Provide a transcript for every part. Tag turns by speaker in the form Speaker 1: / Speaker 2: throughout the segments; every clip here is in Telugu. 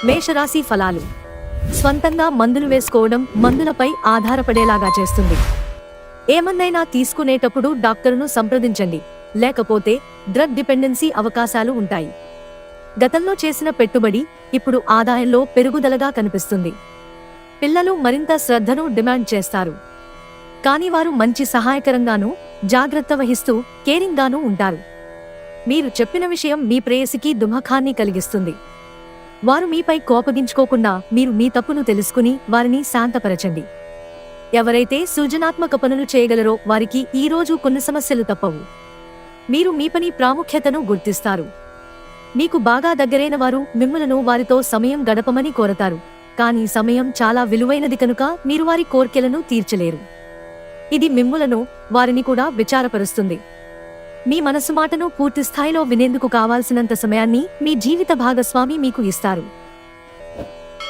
Speaker 1: మేషరాశి ఫలాలు. స్వంతంగా మందులు వేసుకోవడం మందులపై ఆధారపడేలాగా చేస్తుంది. ఏమన్నైనా తీసుకునేటప్పుడు డాక్టరును సంప్రదించండి, లేకపోతే డ్రగ్ డిపెండెన్సీ అవకాశాలు ఉంటాయి. గతంలో చేసిన పెట్టుబడి ఇప్పుడు ఆదాయంలో పెరుగుదలగా కనిపిస్తుంది. పిల్లలు మరింత శ్రద్ధను డిమాండ్ చేస్తారు, కానీ వారు మంచి సహాయకరంగానూ జాగ్రత్త వహిస్తూ కేరింగ్ గానూ ఉంటారు. మీరు చెప్పిన విషయం మీ ప్రేయసికి దుఃఖాన్ని కలిగిస్తుంది. వారు మీపై కోపగించుకోకుండా మీరు మీ తప్పును తెలుసుకుని వారిని శాంతపరచండి. ఎవరైతే సృజనాత్మక పనులు చేయగలరో వారికి ఈరోజు కొన్ని సమస్యలు తప్పవు. మీరు మీ పని ప్రాముఖ్యతను గుర్తిస్తారు. మీకు బాగా దగ్గరైన వారు మిమ్ములను వారితో సమయం గడపమని కోరతారు, కానీ సమయం చాలా విలువైనది కనుక మీరు వారి కోర్కెలను తీర్చలేరు. ఇది మిమ్ములను వారిని కూడా విచారపరుస్తుంది. మీ మనసు మాటను పూర్తి స్థాయిలో వినేందుకు కావాల్సినంత సమయాన్ని మీ జీవిత భాగస్వామి మీకు ఇస్తారు.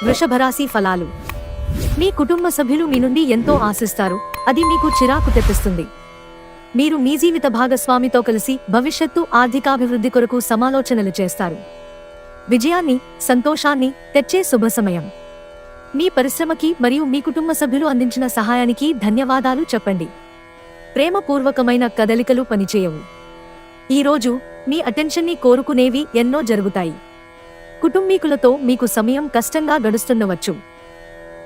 Speaker 1: వృషభరాశి ఫలాలు. మీ కుటుంబ సభ్యులు మీ నుండి ఎంతో ఆశిస్తారు, అది మీకు చిరాకు తెప్పిస్తుంది. మీరు మీ జీవిత భాగస్వామితో కలిసి భవిష్యత్తు ఆర్థికాభివృద్ధి కొరకు సమాలోచనలు చేస్తారు. విజయాన్ని, సంతోషాన్ని తెచ్చే శుభ సమయం. మీ పరిశ్రమకి మరియు మీ కుటుంబ సభ్యులు అందించిన సహాయానికి ధన్యవాదాలు చెప్పండి. ప్రేమపూర్వకమైన కదలికలు పనిచేయవు. ఈరోజు మీ అటెన్షన్ని కోరుకునేవి ఎన్నో జరుగుతాయి. కుటుంబీకులతో మీకు సమయం కష్టంగా గడుస్తుండవచ్చు,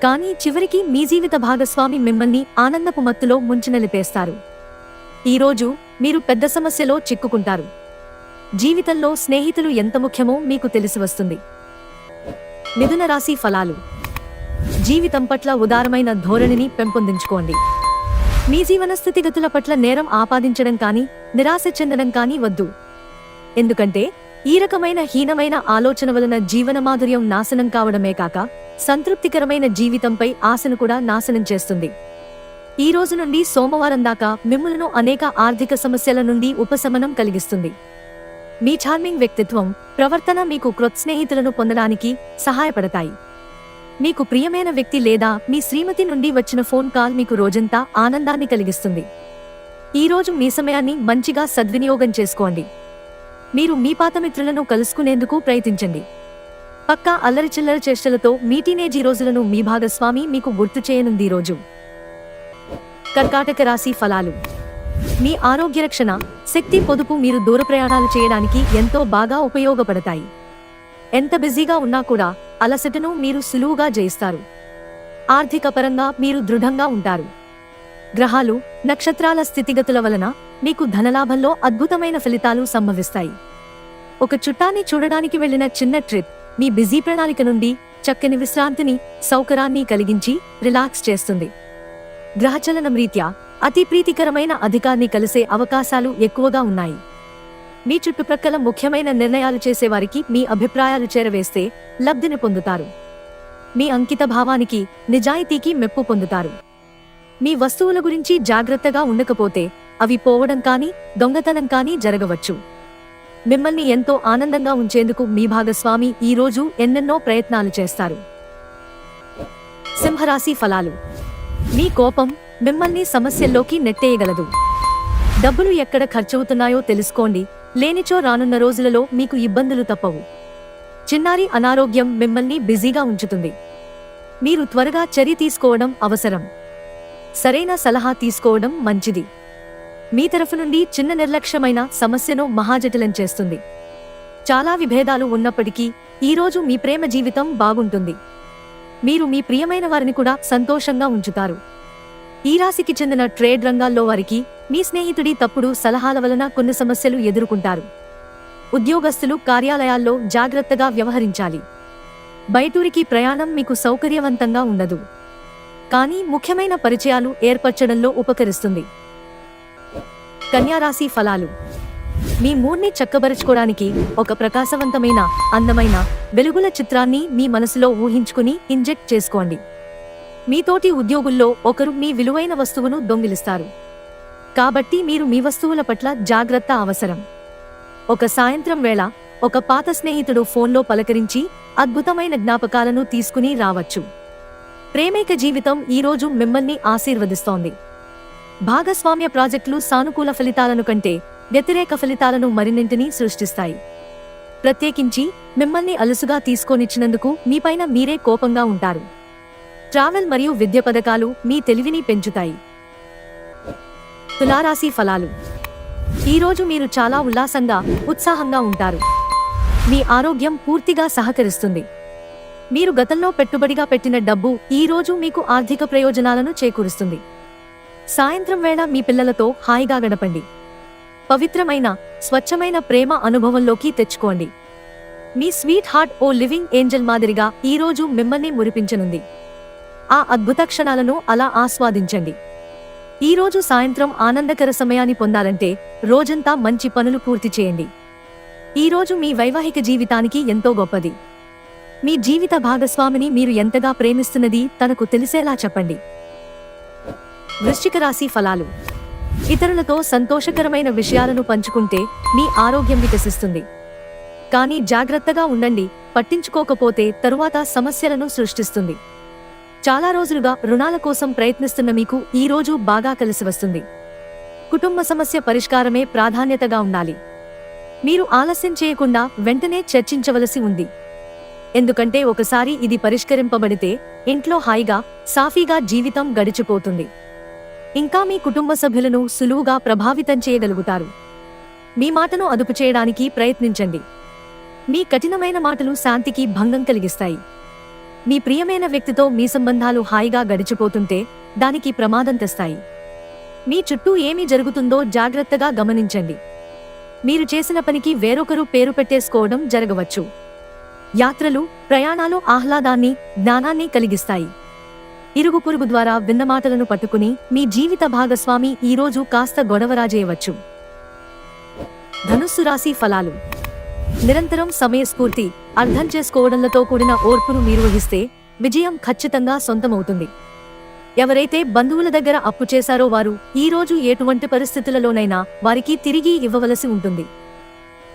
Speaker 1: కానీ చివరికి మీ జీవిత భాగస్వామి మిమ్మల్ని ఆనందపు మత్తులో ముంచినలిపేస్తారు. ఈరోజు మీరు పెద్ద సమస్యలో చిక్కుకుంటారు. జీవితంలో స్నేహితులు ఎంత ముఖ్యమో మీకు తెలిసి వస్తుంది. మిథున రాశి ఫలాలు. జీవితం పట్ల ఉదారమైన ధోరణిని పెంపొందించుకోండి. మీ జీవన స్థితిగతుల పట్ల నేరం ఆపాదించడం కానీ నిరాశ చెందడం కానీ వద్దు. ఎందుకంటే ఈ రకమైన హీనమైన ఆలోచన వలన జీవన మాధుర్యం నాశనం కావడమే కాక సంతృప్తికరమైన జీవితంపై ఆశను కూడా నాశనం చేస్తుంది. ఈ రోజు నుండి సోమవారం దాకా మిమ్ములను అనేక ఆర్థిక సమస్యల నుండి ఉపశమనం కలిగిస్తుంది. మీ చార్మింగ్ వ్యక్తిత్వం, ప్రవర్తన మీకు క్రొత్త స్నేహితులను పొందడానికి సహాయపడతాయి. మీకు ప్రియమైన వ్యక్తి లేదా మీ శ్రీమతి నుండి వచ్చిన ఫోన్ కాల్ మీకు రోజంతా ఆనందాన్ని కలిగిస్తుంది. ఈరోజు మీ సమయాన్ని మంచిగా సద్వినియోగం చేసుకోండి. మీరు మీ పాత మిత్రులను కలుసుకునేందుకు ప్రయత్నించండి. పక్కా అల్లరిచిల్లర చేష్టలతో మీ టీనేజీ రోజులను మీ భాగస్వామి మీకు గుర్తు చేయనుంది. రోజు కర్కాటక రాశి ఫలాలు. మీ ఆరోగ్య రక్షణ, శక్తి పొదుపు మీరు దూర ప్రయాణాలు చేయడానికి ఎంతో బాగా ఉపయోగపడతాయి. ఎంత బిజీగా ఉన్నా కూడా అలసటను మీరు సులువుగా జయిస్తారు. ఆర్థిక పరంగా మీరు దృఢంగా ఉంటారు. గ్రహాలు, నక్షత్రాల స్థితిగతుల వలన మీకు ధనలాభంలో అద్భుతమైన ఫలితాలు సంభవిస్తాయి. ఒక చుట్టాన్ని చూడడానికి వెళ్లిన చిన్న ట్రిప్ మీ బిజీ ప్రణాళిక నుండి చక్కని విశ్రాంతిని, సౌకర్యాన్ని కలిగించి రిలాక్స్ చేస్తుంది. గ్రహచలనం రీత్యా అతి ప్రీతికరమైన అధికారిని కలిసే అవకాశాలు ఎక్కువగా ఉన్నాయి. మీ చుట్టుప్రక్కల ముఖ్యమైన నిర్ణయాలు చేసేవారికి మీ అభిప్రాయాలు చేరవేస్తే లబ్ధిని పొందుతారు. మీ అంకిత భావానికి, నిజాయితీకి మెప్పు పొందుతారు. మీ వస్తువుల గురించి జాగ్రత్తగా ఉండకపోతే అవి పోవడం కానీ దొంగతనం కానీ జరగవచ్చు. మిమ్మల్ని ఎంతో ఆనందంగా ఉంచేందుకు మీ భాగస్వామి ఈరోజు ఎన్నెన్నో ప్రయత్నాలు చేస్తారు. సింహరాశి ఫలాలు. మీ కోపం మిమ్మల్ని సమస్యల్లోకి నెట్టేయగలదు. డబ్బులు ఎక్కడ ఖర్చవుతున్నాయో తెలుసుకోండి, లేనిచో రానున్న రోజులలో మీకు ఇబ్బందులు తప్పవు. చిన్నారి అనారోగ్యం మిమ్మల్ని బిజీగా ఉంచుతుంది. మీరు త్వరగా చర్య తీసుకోవడం అవసరం. సరైన సలహా తీసుకోవడం మంచిది. మీ తరఫు నుండి చిన్న నిర్లక్ష్యమైన సమస్యను మహాజటిలం చేస్తుంది. చాలా విభేదాలు ఉన్నప్పటికీ ఈరోజు మీ ప్రేమ జీవితం బాగుంటుంది. మీరు మీ ప్రియమైన వారిని కూడా సంతోషంగా ఉంచుతారు. ఈ రాశికి చెందిన ట్రేడ్ రంగాల్లో వారికి మీ స్నేహితుడి తప్పుడు సలహాల వలన కొన్ని సమస్యలు ఎదుర్కొంటారు. ఉద్యోగస్తులు కార్యాలయాల్లో జాగ్రత్తగా వ్యవహరించాలి. బయటూరికి ప్రయాణం మీకు సౌకర్యవంతంగా ఉండదు, కానీ ముఖ్యమైన పరిచయాలు ఏర్పరచడంలో ఉపకరిస్తుంది. కన్యారాశి ఫలాలు. మీ మూడ్ని చక్కబరుచుకోవడానికి ఒక ప్రకాశవంతమైన, అందమైన, వెలుగుల చిత్రాన్ని మీ మనసులో ఊహించుకుని ఇంజెక్ట్ చేసుకోండి. మీతోటి ఉద్యోగుల్లో ఒకరు మీ విలువైన వస్తువును దొంగిలిస్తారు, కాబట్టి మీరు మీ వస్తువుల పట్ల జాగ్రత్త అవసరం. ఒక సాయంత్రం వేళ ఒక పాత స్నేహితుడు ఫోన్లో పలకరించి అద్భుతమైన జ్ఞాపకాలను తీసుకుని రావచ్చు. ప్రేమైక జీవితం ఈరోజు మిమ్మల్ని ఆశీర్వదిస్తోంది. భాగస్వామ్య ప్రాజెక్టులు సానుకూల ఫలితాలను కంటే వ్యతిరేక ఫలితాలను మరిన్నింటినీ సృష్టిస్తాయి. ప్రత్యేకించి మిమ్మల్ని అలుసుగా తీసుకొనిచ్చినందుకు మీపైన మీరే కోపంగా ఉంటారు. ట్రావెల్ మరియు విద్య పథకాలు మీ తెలివిని పెంచుతాయి. తులారాశి ఫలాలు. ఈరోజు మీరు చాలా ఉల్లాసంగా, ఉత్సాహంగా ఉంటారు. మీ ఆరోగ్యం పూర్తిగా సహకరిస్తుంది. మీరు గతంలో పెట్టుబడిగా పెట్టిన డబ్బు ఈ రోజు మీకు ఆర్థిక ప్రయోజనాలను చేకూరుస్తుంది. సాయంత్రం వేళ మీ పిల్లలతో హాయిగా గడపండి. పవిత్రమైన, స్వచ్ఛమైన ప్రేమ అనుభవంలోకి తెచ్చుకోండి. మీ స్వీట్ హార్ట్ ఓ లివింగ్ ఏంజల్ మాదిరిగా ఈ రోజు మిమ్మల్ని మురిపించనుంది. ఆ అద్భుత క్షణాలను అలా ఆస్వాదించండి. ఈ రోజు సాయంత్రం ఆనందకర సమయాన్ని పొందాలంటే రోజంతా మంచి పనులు పూర్తి చేయండి. ఈ రోజు మీ వైవాహిక జీవితానికి ఎంతో గొప్పది. మీ జీవిత భాగస్వామిని మీరు ఎంతగా ప్రేమిస్తున్నది తనకు తెలిసేలా చెప్పండి. వృశ్చిక రాశి ఫలాలు. ఇతరులతో సంతోషకరమైన విషయాలను పంచుకుంటే మీ ఆరోగ్యం వికసిస్తుంది. కానీ జాగ్రత్తగా ఉండండి, పట్టించుకోకపోతే తరువాత సమస్యలను సృష్టిస్తుంది. చాలా రోజులుగా రుణాల కోసం ప్రయత్నిస్తున్న మీకు ఈ రోజు బాగా కలిసి వస్తుంది. కుటుంబ సమస్య పరిష్కారమే ప్రాధాన్యతగా ఉండాలి. మీరు ఆలస్యం చేయకుండా వెంటనే చర్చించవలసి ఉంది. ఎందుకంటే ఒకసారి ఇది పరిష్కరింపబడితే ఇంట్లో హాయిగా, సాఫీగా జీవితం గడిచిపోతుంది. ఇంకా మీ కుటుంబ సభ్యులను సులువుగా ప్రభావితం చేయగలుగుతారు. మీ మాటను అదుపు చేయడానికి ప్రయత్నించండి. మీ కఠినమైన మాటలు శాంతికి భంగం కలిగిస్తాయి. మీ ప్రియమైన వ్యక్తితో మీ సంబంధాలు హాయిగా గడిచిపోతుంటే దానికి ప్రమాదం తెస్తాయి. మీ చుట్టూ ఏమి జరుగుతుందో జాగ్రత్తగా గమనించండి. మీరు చేసిన పనికి వేరొకరు పేరు పెట్టేసుకోవడం జరగవచ్చు. యాత్రలు, ప్రయాణాలు ఆహ్లాదాన్ని, జ్ఞానాన్ని కలిగిస్తాయి. ఇరుగు పొరుగు ద్వారా విన్న మాటలను పట్టుకుని మీ జీవిత భాగస్వామి ఈరోజు కాస్త గొడవరాజేయవచ్చు. ధనుస్సు రాశి ఫలాలు. నిరంతరం సమయస్ఫూర్తి, అర్థం చేసుకోవడంలతో కూడిన ఓర్పును మీరు వహిస్తే విజయం ఖచ్చితంగా సొంతమవుతుంది. ఎవరైతే బంధువుల దగ్గర అప్పు చేశారో వారు ఈ రోజు ఎటువంటి పరిస్థితులలోనైనా వారికి తిరిగి ఇవ్వవలసి ఉంటుంది.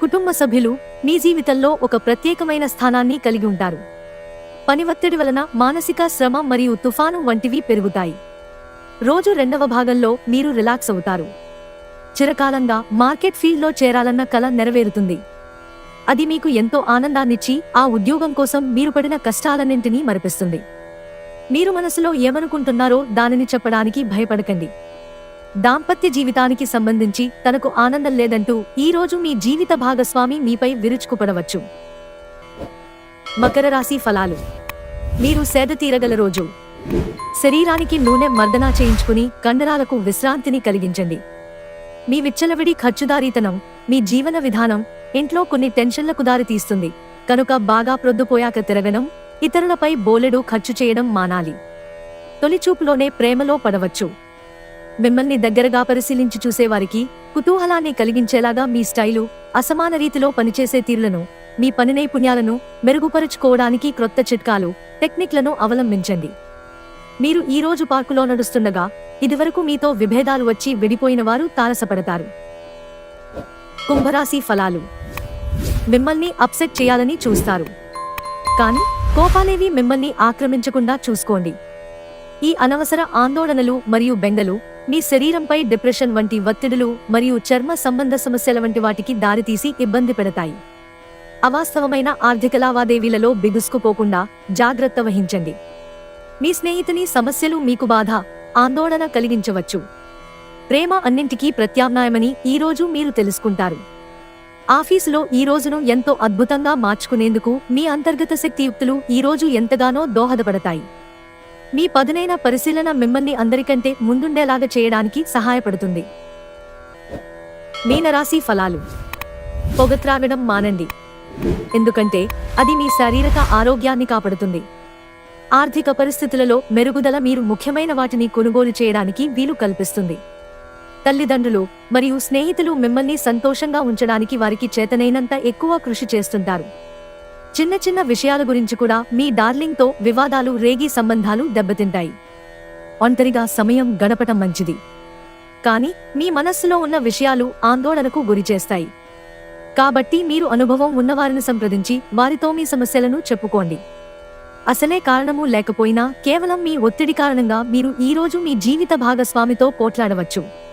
Speaker 1: కుటుంబ సభ్యులు మీ జీవితంలో ఒక ప్రత్యేకమైన స్థానాన్ని కలిగి ఉంటారు. పని ఒత్తిడి వలన మానసిక శ్రమ మరియు తుఫాను వంటివి పెరుగుతాయి. రోజు రెండవ భాగంలో మీరు రిలాక్స్ అవుతారు. చిరకాలంగా మార్కెట్ ఫీల్డ్లో చేరాలన్న కల నెరవేరుతుంది. అది మీకు ఎంతో ఆనందాన్నిచ్చి ఆ ఉద్యోగం కోసం మీరు పడిన కష్టాలన్నింటినీ మరిపిస్తుంది. మీరు మనసులో ఏమనుకుంటున్నారో దానిని చెప్పడానికి భయపడకండి. దాంపత్య జీవితానికి సంబంధించి తనకు ఆనందం లేదంటూ ఈ రోజు మీ జీవిత భాగస్వామి మీపై విరుచుకుపడవచ్చు. మకర రాశి ఫలాలు. మీరు సేద తీరగల రోజు. శరీరానికి నూనె మర్దనా చేయించుకుని కండరాలకు విశ్రాంతిని కలిగించండి. మీ విచ్చలవిడి ఖర్చుదారీతనం మీ జీవన విధానం ఇంట్లో కొన్ని టెన్షన్లకు దారి తీస్తుంది. కనుక బాగా ప్రొద్దుపోయాక తిరగడం, ఇతరులపై బోలెడు ఖర్చు చేయడం మానాలి. తొలిచూపులోనే ప్రేమలో పడవచ్చు. మిమ్మల్ని దగ్గరగా పరిశీలించి చూసేవారికి కుతూహలాన్ని కలిగించేలాగా మీ స్టైలు, అసమాన రీతిలో పనిచేసే తీరులను, మీ పని నైపుణ్యాలను మెరుగుపరుచుకోవడానికి క్రొత్త చిట్కాలు, టెక్నిక్లను అవలంబించండి. మీరు ఈ రోజు పార్కులో నడుస్తుండగా ఇదివరకు మీతో విభేదాలు వచ్చి విడిపోయిన వారు తారసపడతారు. కుంభరాశి ఫలాలు. మిమ్మల్ని అప్సెట్ చేయాలని చూస్తారు. కానీ కోపాలేవి మిమ్మల్ని ఆక్రమించకుండా చూసుకోండి. ఈ అనవసర ఆందోళనలు మరియు బెంగలు మీ శరీరంపై డిప్రెషన్ వంటి ఒత్తిడులు మరియు చర్మ సంబంధ సమస్యల వంటి వాటికి దారితీసి ఇబ్బంది పెడతాయి. అవాస్తవమైన ఆర్థిక లావాదేవీలలో బిగుసుకుపోకుండా జాగ్రత్త వహించండి. మీ స్నేహితుని సమస్యలు మీకు బాధ, ఆందోళన కలిగించవచ్చు. ప్రేమ అన్నింటికీ ప్రత్యామ్నాయమని ఈరోజు మీరు తెలుసుకుంటారు. ఆఫీసులో ఈ రోజును ఎంతో అద్భుతంగా మార్చుకునేందుకు మీ అంతర్గత శక్తియుక్తులు ఈరోజు ఎంతగానో దోహదపడతాయి. మీ పదునైన పరిశీలన మిమ్మల్ని అందరికంటే ముందుండేలాగా చేయడానికి సహాయపడుతుంది. మీనరాశి ఫలాలు. పొగ త్రాగడం మానండి. ఎందుకంటే అది మీ శారీరక ఆరోగ్యాన్ని కాపాడుతుంది. ఆర్థిక పరిస్థితులలో మెరుగుదల మీరు ముఖ్యమైన వాటిని కొనుగోలు చేయడానికి వీలు కల్పిస్తుంది. తల్లిదండ్రులు మరియు స్నేహితులు మిమ్మల్ని సంతోషంగా ఉంచడానికి వారికి చేతనైనంత ఎక్కువ కృషి చేస్తుంటారు. చిన్న చిన్న విషయాల గురించి కూడా మీ డార్లింగ్తో వివాదాలు రేగి సంబంధాలు దెబ్బతింటాయి. ఒంటరిగా సమయం గడపటం మంచిది. కానీ మీ మనస్సులో ఉన్న విషయాలు ఆందోళనకు గురిచేస్తాయి. కాబట్టి మీరు అనుభవం ఉన్నవారిని సంప్రదించి వారితో మీ సమస్యలను చెప్పుకోండి. అసలే కారణము లేకపోయినా కేవలం మీ ఒత్తిడి కారణంగా మీరు ఈరోజు మీ జీవిత భాగస్వామితో పోట్లాడవచ్చు.